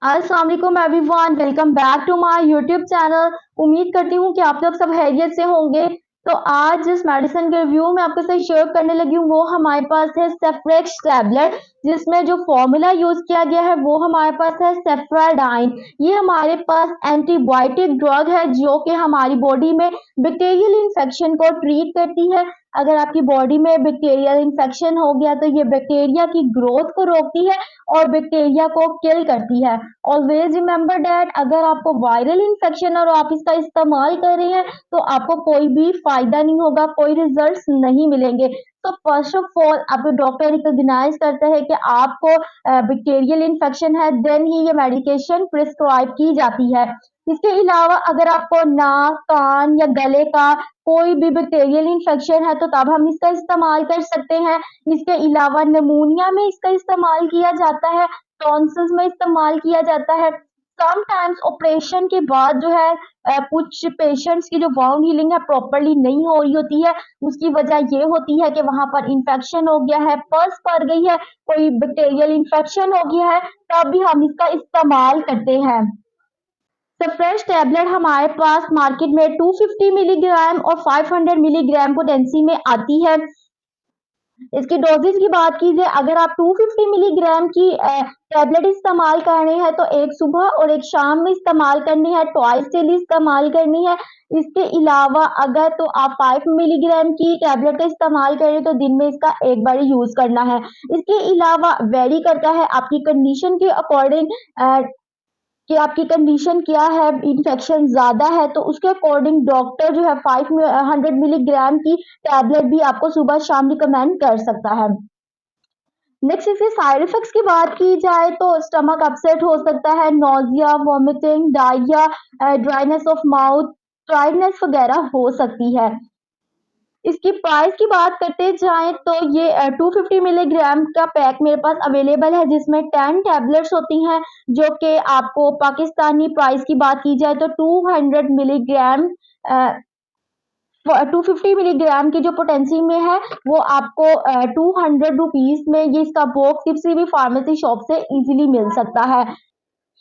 अस्सलाम वालेकुम everyone, welcome back to my YouTube channel. उम्मीद करती हूँ कि आप लोग सब खैरियत से होंगे। तो आज जिस मेडिसिन के रिव्यू में आपके साथ शेयर करने लगी हूँ वो हमारे पास है सेफ्रेक्स टैबलेट, जिसमें जो फॉर्मूला यूज किया गया है वो हमारे पास है सेफ्राडाइन। ये हमारे पास एंटीबायोटिक ड्रग है जो कि हमारी बॉडी में बैक्टीरियल इन्फेक्शन को ट्रीट करती है। अगर आपकी बॉडी में बैक्टीरियल इन्फेक्शन हो गया तो ये बैक्टीरिया की ग्रोथ को रोकती है और बैक्टीरिया को किल करती है। ऑलवेज रिमेंबर डैट अगर आपको वायरल इन्फेक्शन और आप इसका इस्तेमाल कर रहे हैं तो आपको कोई भी फायदा नहीं होगा, कोई रिजल्ट्स नहीं मिलेंगे। तो फर्स्ट ऑफ ऑल आपको डॉक्टर रिकॉग्नाइज करता है कि आपको बैक्टीरियल इन्फेक्शन है, देन ही ये मेडिकेशन प्रिस्क्राइब की जाती है। इसके अलावा अगर आपको नाक, कान या गले का कोई भी बैक्टीरियल इन्फेक्शन है तो तब हम इसका इस्तेमाल कर सकते हैं। इसके अलावा निमोनिया में इसका इस्तेमाल किया जाता है, टॉन्सिल्स में इस्तेमाल किया जाता है। समटाइम्स ऑपरेशन के बाद जो है कुछ पेशेंट्स की जो वाउंड हीलिंग है प्रॉपरली नहीं हो रही होती है। उसकी वजह ये होती है कि वहां पर इन्फेक्शन हो गया है, पस पड़ गई है, कोई बैक्टीरियल इन्फेक्शन हो गया है, तब भी हम इसका इस्तेमाल करते हैं। सफरेश टैबलेट हमारे पास मार्केट में 250 मिलीग्राम और 500 मिलीग्राम पोटेंसी में आती है। इसकी डोजेज की बात की जाए, अगर आप 250 मिलीग्राम की टैबलेट इस्तेमाल करनी है तो एक सुबह और एक शाम में इस्तेमाल करनी है, ट्वाइस डेली इस्तेमाल करनी है। इसके अलावा अगर तो आप 5 मिलीग्राम की टैबलेट का इस्तेमाल करें तो दिन में इसका एक बार यूज करना है। इसके अलावा वेरी करता है आपकी कंडीशन के अकॉर्डिंग कि आपकी कंडीशन क्या है, इन्फेक्शन ज्यादा है तो उसके अकॉर्डिंग डॉक्टर जो है 500 मिलीग्राम की टैबलेट भी आपको सुबह शाम रिकमेंड कर सकता है। नेक्स्ट इसके साइड इफेक्ट्स की बात की जाए तो स्टमक अपसेट हो सकता है, nausea, vomiting, diarrhoea, dryness of mouth, tiredness वगैरह हो सकती है। इसकी प्राइस की बात करते जाएं तो ये 250 मिलीग्राम का पैक मेरे पास अवेलेबल है, जिसमें 10 टैबलेट्स होती हैं, जो कि आपको पाकिस्तानी प्राइस की बात की जाए तो 200 मिलीग्राम 250 मिलीग्राम की जो पोटेंसी में है वो आपको 200 रुपीज में ये इसका बॉक्स किसी भी फार्मेसी शॉप से इजीली मिल सकता है।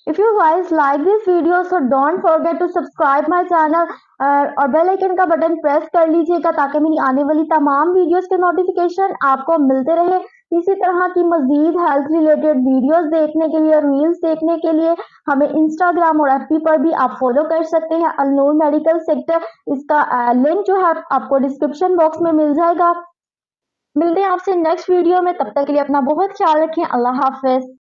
If you guys like this video, so don't forget to subscribe my channel और बेल आइकन का बटन प्रेस कर लीजिएगा ताकि मेरी आने वाली तमाम वीडियोस के नोटिफिकेशन आपको मिलते रहे। इसी तरह की मजीद हेल्थ रिलेटेड वीडियोस देखने के लिए और रील्स देखने के लिए हमें इंस्टाग्राम और एफबी पर भी आप फॉलो कर सकते हैं, अल-नूर मेडिकल सेक्टर। इसका लिंक जो है आपको डिस्क्रिप्शन बॉक्स में मिल जाएगा। मिलते हैं आपसे नेक्स्ट वीडियो में, तब तक के लिए अपना बहुत ख्याल रखें। अल्लाह हाफिज।